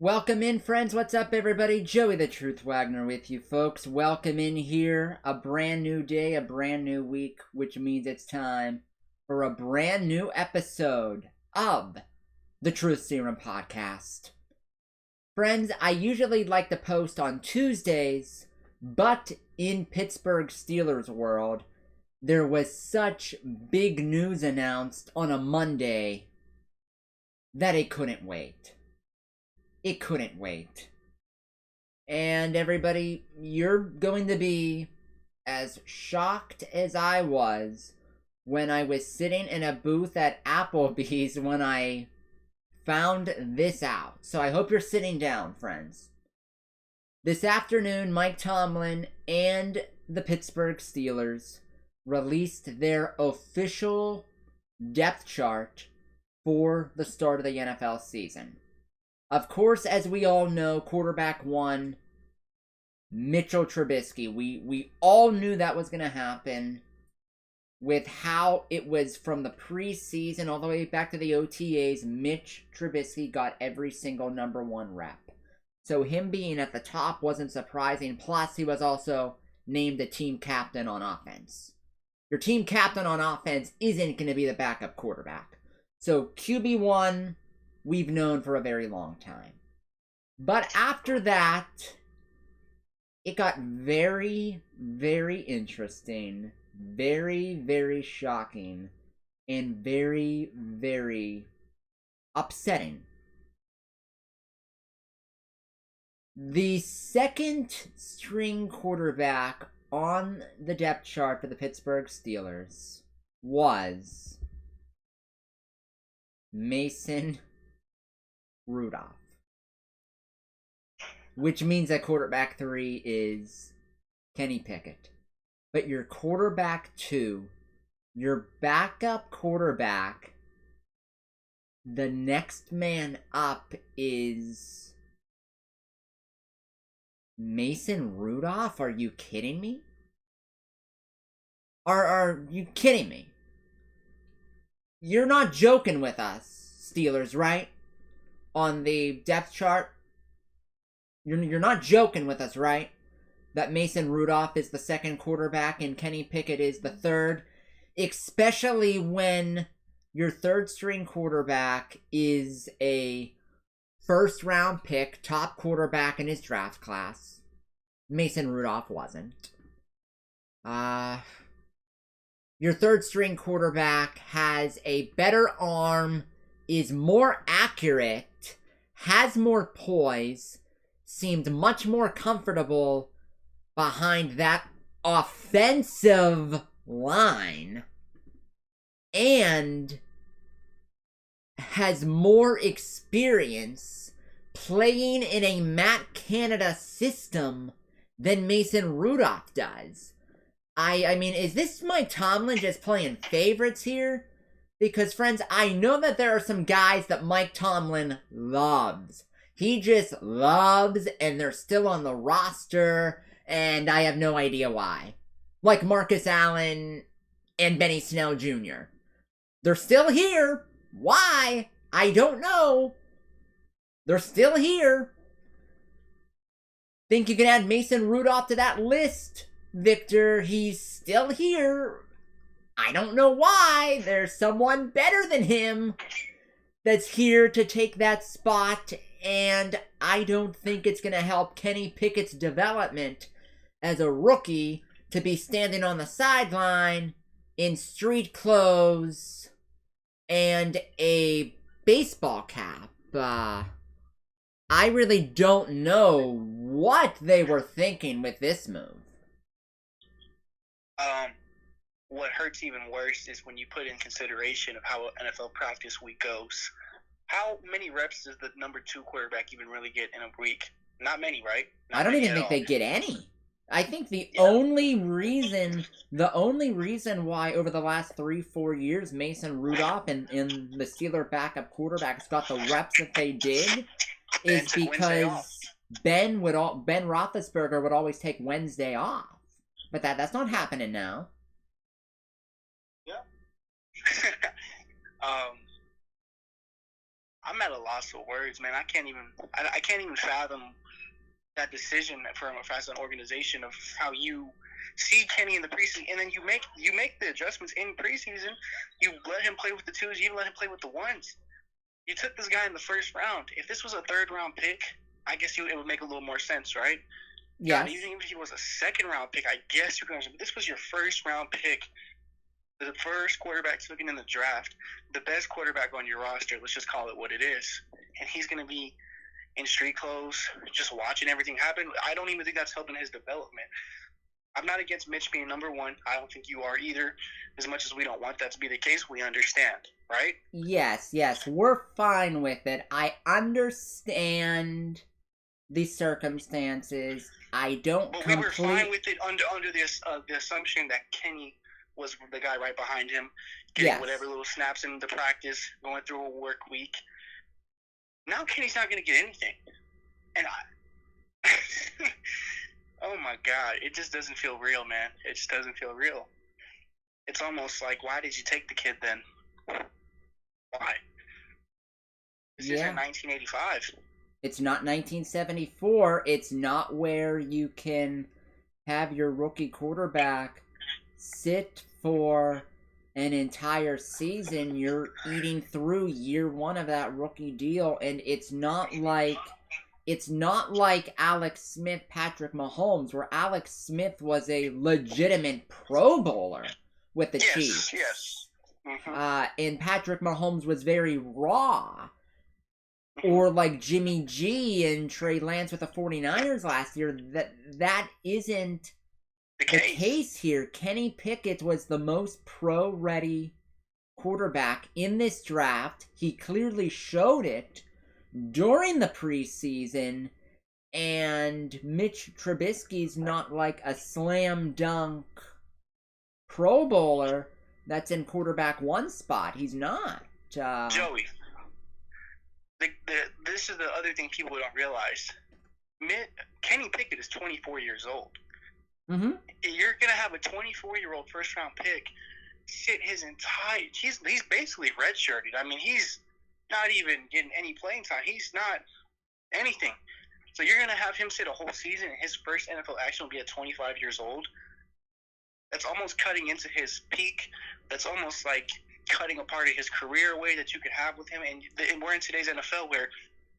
Welcome in, friends. What's up, everybody? Joey the Truth Wagner with you, folks. Welcome in here. A brand new day, a brand new week, which means it's time for a brand new episode of the Truth Serum podcast. Friends, I usually like to post on Tuesdays, but in Pittsburgh Steelers world, there was such big news announced on a Monday that it couldn't wait. It couldn't wait. And everybody, you're going to be as shocked as I was when I was sitting in a booth at Applebee's when I found this out. So I hope you're sitting down, friends. This afternoon, Mike Tomlin and the Pittsburgh Steelers released their official depth chart for the start of the NFL season. Of course, as we all know, quarterback one, Mitchell Trubisky. We all knew that was going to happen with how it was from the preseason all the way back to the OTAs. Mitch Trubisky got every single number one rep. So him being at the top wasn't surprising. Plus, he was also named the team captain on offense. Your team captain on offense isn't going to be the backup quarterback. So QB1... we've known for a very long time. But after that, it got very, very interesting, very, very shocking, and very, very upsetting. The second string quarterback on the depth chart for the Pittsburgh Steelers was Mason Rudolph. Which means that quarterback 3 is Kenny Pickett. But your quarterback 2, your backup quarterback, the next man up is Mason Rudolph? Are you kidding me? Are you kidding me? You're not joking with us, Steelers, right? On the depth chart, you're not joking with us, right? That Mason Rudolph is the second quarterback and Kenny Pickett is the third, especially when your third string quarterback is a first round pick, top quarterback in his draft class. Mason Rudolph wasn't. Your third string quarterback has a better arm, is more accurate, has more poise, seemed much more comfortable behind that offensive line, and has more experience playing in a Matt Canada system than Mason Rudolph does. I mean, is this Mike Tomlin just playing favorites here? Because, friends, I know that there are some guys that Mike Tomlin loves. He just loves, and they're still on the roster, and I have no idea why. Like Marcus Allen and Benny Snell Jr. They're still here. Why? I don't know. They're still here. Think you can add Mason Rudolph to that list, Victor? He's still here. I don't know why. There's someone better than him that's here to take that spot, and I don't think it's going to help Kenny Pickett's development as a rookie to be standing on the sideline in street clothes and a baseball cap. I really don't know what they were thinking with this move. What hurts even worse is when you put in consideration of how NFL practice week goes. How many reps does the number 2 quarterback even really get in a week? Not many, right? I don't even think they get any. I think the only reason why over the last 3-4 years Mason Rudolph and the Steeler backup quarterbacks got the reps that they did is because Ben Roethlisberger would always take Wednesday off. But that's not happening now. Yeah. I'm at a loss for words, man. I can't even fathom that decision as an organization of how you see Kenny in the preseason, and then you make the adjustments in preseason. You let him play with the twos. You even let him play with the ones. You took this guy in the first round. If this was a third-round pick, I guess it would make a little more sense, right? Yes. God, even if he was a second-round pick, I guess you can understand. This was your first-round pick. The first quarterback taken in the draft, the best quarterback on your roster, let's just call it what it is. And he's going to be in street clothes, just watching everything happen. I don't even think that's helping his development. I'm not against Mitch being number one. I don't think you are either. As much as we don't want that to be the case, we understand, right? Yes, we're fine with it. I understand the circumstances. I don't But we were fine with it under the assumption that Kenny was the guy right behind him, getting whatever little snaps in the practice, going through a work week. Now Kenny's not going to get anything. And oh my God, it just doesn't feel real, man. It just doesn't feel real. It's almost like, why did you take the kid then? Why? This isn't 1985. It's not 1974. It's not where you can have your rookie quarterback sit for an entire season. You're eating through year one of that rookie deal, and it's not like Alex Smith, Patrick Mahomes, where Alex Smith was a legitimate Pro Bowler with the Chiefs. Yes. And Patrick Mahomes was very raw. Or like Jimmy G and Trey Lance with the 49ers last year. That isn't the case here. Kenny Pickett was the most pro-ready quarterback in this draft. He clearly showed it during the preseason. And Mitch Trubisky's not like a slam dunk Pro Bowler that's in quarterback one spot. He's not. Joey, this is the other thing people don't realize. Kenny Pickett is 24 years old. Mm-hmm. You're going to have a 24-year-old first-round pick sit his entire... He's basically redshirted. I mean, he's not even getting any playing time. He's not anything. So you're going to have him sit a whole season, and his first NFL action will be at 25 years old. That's almost cutting into his peak. That's almost like cutting a part of his career away that you could have with him. And we're in today's NFL where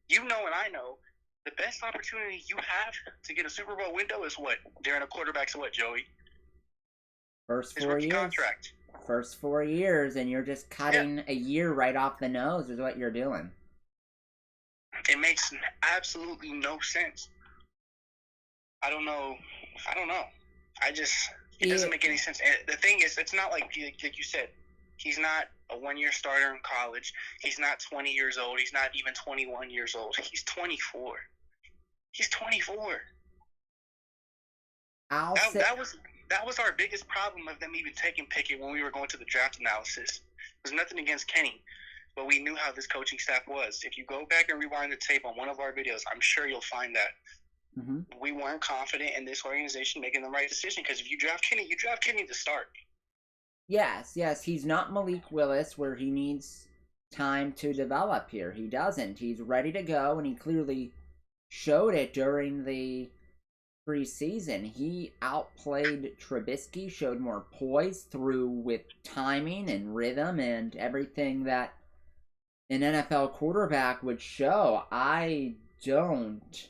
you know and I know the best opportunity you have to get a Super Bowl window is what? During a quarterback's what, Joey? First 4 years. Contract. First 4 years, and you're just cutting a year right off the nose is what you're doing. It makes absolutely no sense. I don't know. It doesn't make any sense. And the thing is, it's not like you said, he's not a one-year starter in college. He's not 20 years old. He's not even 21 years old. He's 24. He's 24. That was our biggest problem of them even taking Pickett when we were going to the draft analysis. There's nothing against Kenny, but we knew how this coaching staff was. If you go back and rewind the tape on one of our videos, I'm sure you'll find that. Mm-hmm. We weren't confident in this organization making the right decision, because if you draft Kenny to start. Yes, he's not Malik Willis where he needs time to develop here. He doesn't. He's ready to go, and he clearly showed it during the preseason. He outplayed Trubisky, showed more poise, threw with timing and rhythm and everything that an NFL quarterback would show. I don't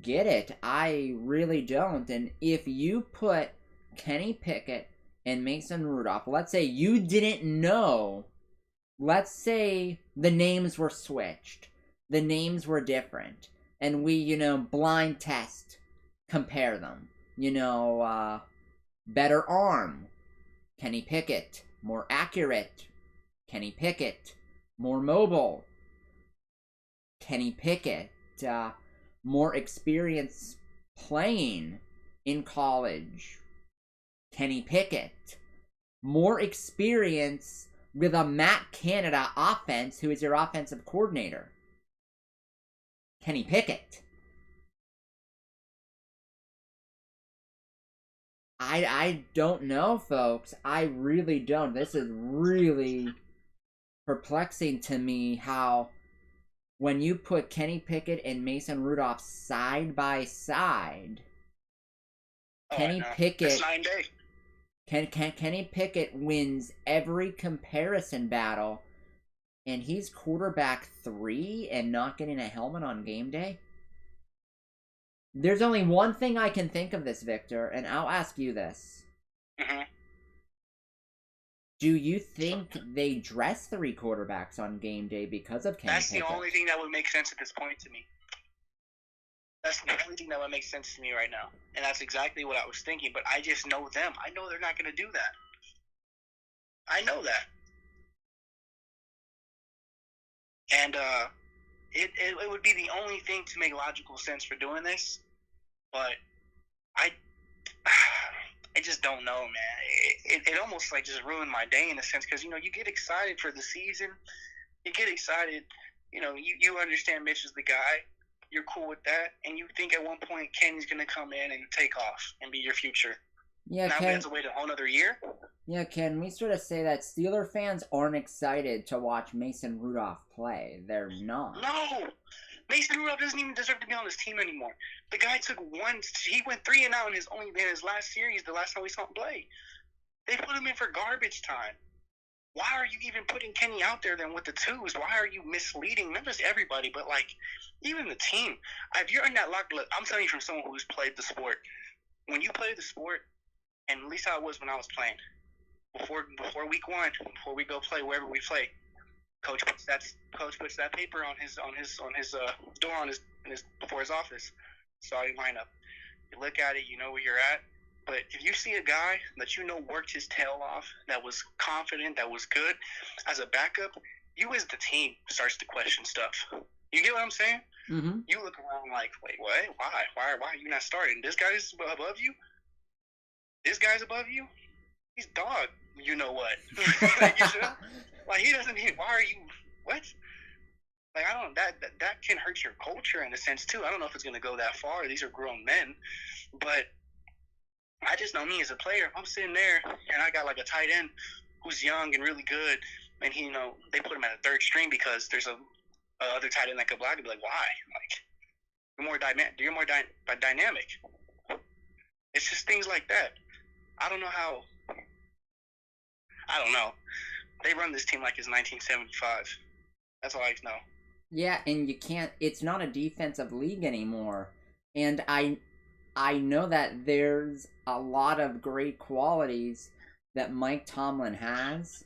get it. I really don't. And if you put Kenny Pickett and Mason Rudolph, let's say you didn't know, let's say the names were switched, the names were different, and we, blind test, compare them, better arm, Kenny Pickett, more accurate, Kenny Pickett, more mobile, Kenny Pickett, more experience playing in college, Kenny Pickett, more experience with a Matt Canada offense, who is your offensive coordinator, Kenny Pickett. I don't know, folks. I really don't. This is really perplexing to me how when you put Kenny Pickett and Mason Rudolph side by side, Kenny Pickett. It's 9 day. Kenny Pickett wins every comparison battle, and he's quarterback 3 and not getting a helmet on game day? There's only one thing I can think of this, Victor, and I'll ask you this. Mm-hmm. Do you think they dress 3 quarterbacks on game day because of Kenny Pickett? That's the only thing that would make sense at this point to me. That's the only thing that would make sense to me right now. And that's exactly what I was thinking, but I just know them. I know they're not going to do that. I know that. And it would be the only thing to make logical sense for doing this, but I just don't know, man. It almost like just ruined my day in a sense, because, you get excited for the season. You get excited, you understand Mitch is the guy. You're cool with that, and you think at one point Kenny's going to come in and take off and be your future. Yeah, now we have to wait a whole other year? Yeah, can we sort of say that Steeler fans aren't excited to watch Mason Rudolph play? They're not. No! Mason Rudolph doesn't even deserve to be on this team anymore. The guy he went 3-0 in his last series, the last time we saw him play. They put him in for garbage time. Why are you even putting Kenny out there then with the twos? Why are you misleading not just everybody, but even the team? If you're in that locker, look, I'm telling you from someone who's played the sport. When you play the sport, and at least how it was when I was playing, before week 1, before we go play wherever we play, coach puts that paper on his door before his office, starting lineup. You look at it, you know where you're at. But if you see a guy that worked his tail off, that was confident, that was good, as a backup, you as the team starts to question stuff. You get what I'm saying? Mm-hmm. You look around like, wait, what? Why are you not starting? This guy's above you? This guy's above you? He's dog. You know what? He doesn't need, why are you, what? I don't, that can hurt your culture in a sense too. I don't know if it's going to go that far. These are grown men. But I just know me as a player. I'm sitting there, and I got a tight end who's young and really good, and they put him at a third string because there's a other tight end that could block. I'd be like, why? You're more dynamic. It's just things like that. I don't know. They run this team like it's 1975. That's all I know. Yeah, and you can't. It's not a defensive league anymore, and I know that there's a lot of great qualities that Mike Tomlin has,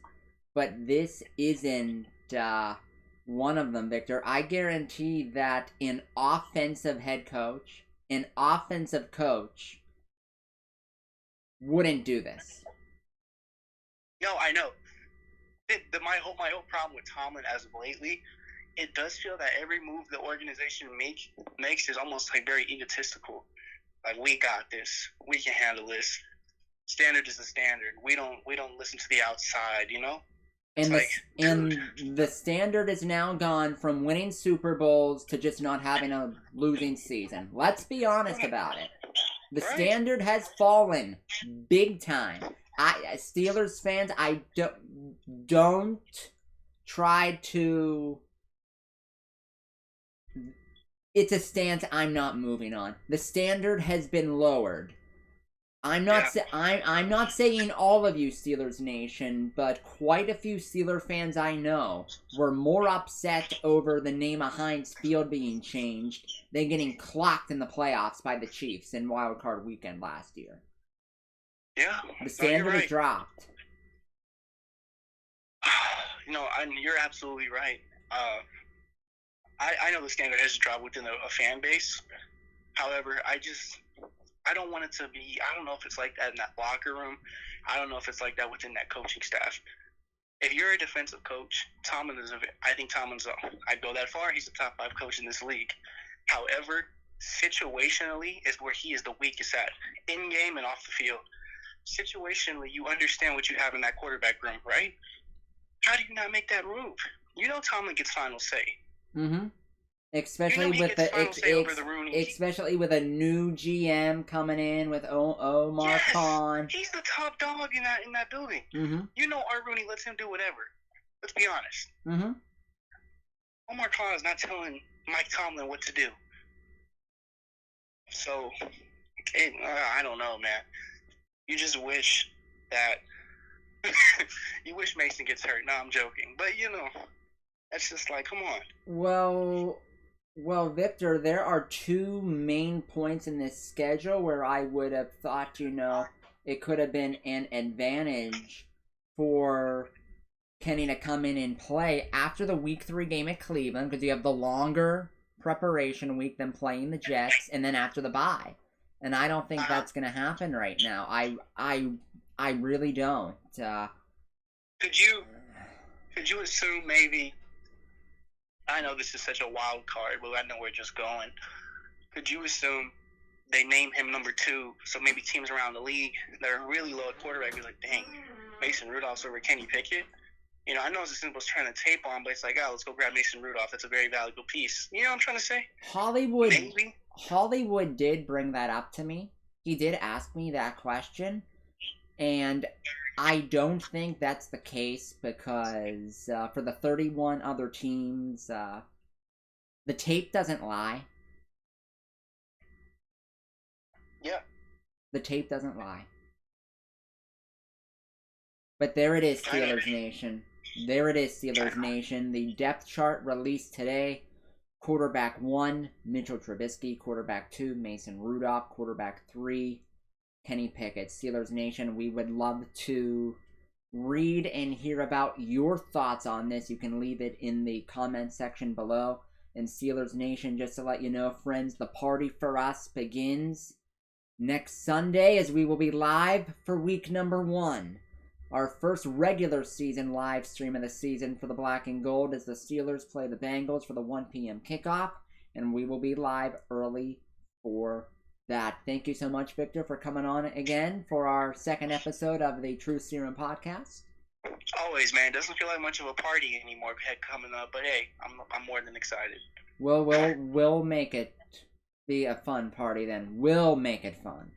but this isn't one of them, Victor. I guarantee that an offensive coach wouldn't do this. No, I know. My whole problem with Tomlin as of lately, it does feel that every move the organization makes is almost very egotistical. We got this. We can handle this. Standard is the standard. We don't listen to the outside, And the standard is now gone from winning Super Bowls to just not having a losing season. Let's be honest about it. The standard has fallen big time. Steelers fans, I don't try to. It's a stance I'm not moving on. The standard has been lowered. I'm not saying all of you Steelers Nation, but quite a few Steeler fans I know were more upset over the name of Heinz Field being changed than getting clocked in the playoffs by the Chiefs in Wild Card Weekend last year. Yeah, the standard is dropped. You're absolutely right. I know the standard has dropped within a fan base. However, I don't want it to be. I don't know if it's like that in that locker room. I don't know if it's like that within that coaching staff. If you're a defensive coach, I think Tomlin's. I'd go that far. He's the top 5 coach in this league. However, situationally is where he is the weakest at, in game and off the field. Situationally, you understand what you have in that quarterback room, right? How do you not make that move? Tomlin gets final say. Mm-hmm. Especially with a new GM coming in with Omar Khan. He's the top dog in that building. Mm-hmm. Art Rooney lets him do whatever. Let's be honest. Mm-hmm. Omar Khan is not telling Mike Tomlin what to do. So, I don't know, man. You just wish that you wish Mason gets hurt. No, I'm joking, but that's just like, come on. Well, Victor, there are two main points in this schedule where I would have thought, it could have been an advantage for Kenny to come in and play after the Week 3 game at Cleveland, because you have the longer preparation week than playing the Jets, and then after the bye. And I don't think that's going to happen right now. I really don't. Could you assume maybe? I know this is such a wild card, but I know we're just going. Could you assume they name him number 2, so maybe teams around the league that are really low at quarterback be like, dang, Mason Rudolph's over Kenny Pickett? I know it's as simple as turning the tape on, but it's like, let's go grab Mason Rudolph. That's a very valuable piece. You know what I'm trying to say? Hollywood did bring that up to me. He did ask me that question, and I don't think that's the case because for the 31 other teams, the tape doesn't lie. Yeah. The tape doesn't lie. But there it is, Steelers Nation. There it is, Steelers Nation. The depth chart released today. Quarterback 1, Mitchell Trubisky. Quarterback 2, Mason Rudolph. Quarterback 3, Kenny Pickett. Steelers Nation, we would love to read and hear about your thoughts on this. You can leave it in the comment section below. And Steelers Nation, just to let you know, friends, the party for us begins next Sunday as we will be live for week number 1. Our first regular season live stream of the season for the Black and Gold as the Steelers play the Bengals for the 1 p.m. kickoff. And we will be live early for that. Thank you so much, Victor, for coming on again for our second episode of the True Serum podcast. Always, man. It doesn't feel like much of a party anymore coming up, but hey, I'm more than excited. We'll make it be a fun party then. We'll make it fun.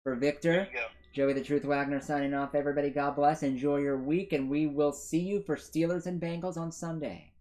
For Victor, Joey the Truth Wagner signing off. Everybody, God bless. Enjoy your week, and we will see you for Steelers and Bengals on Sunday.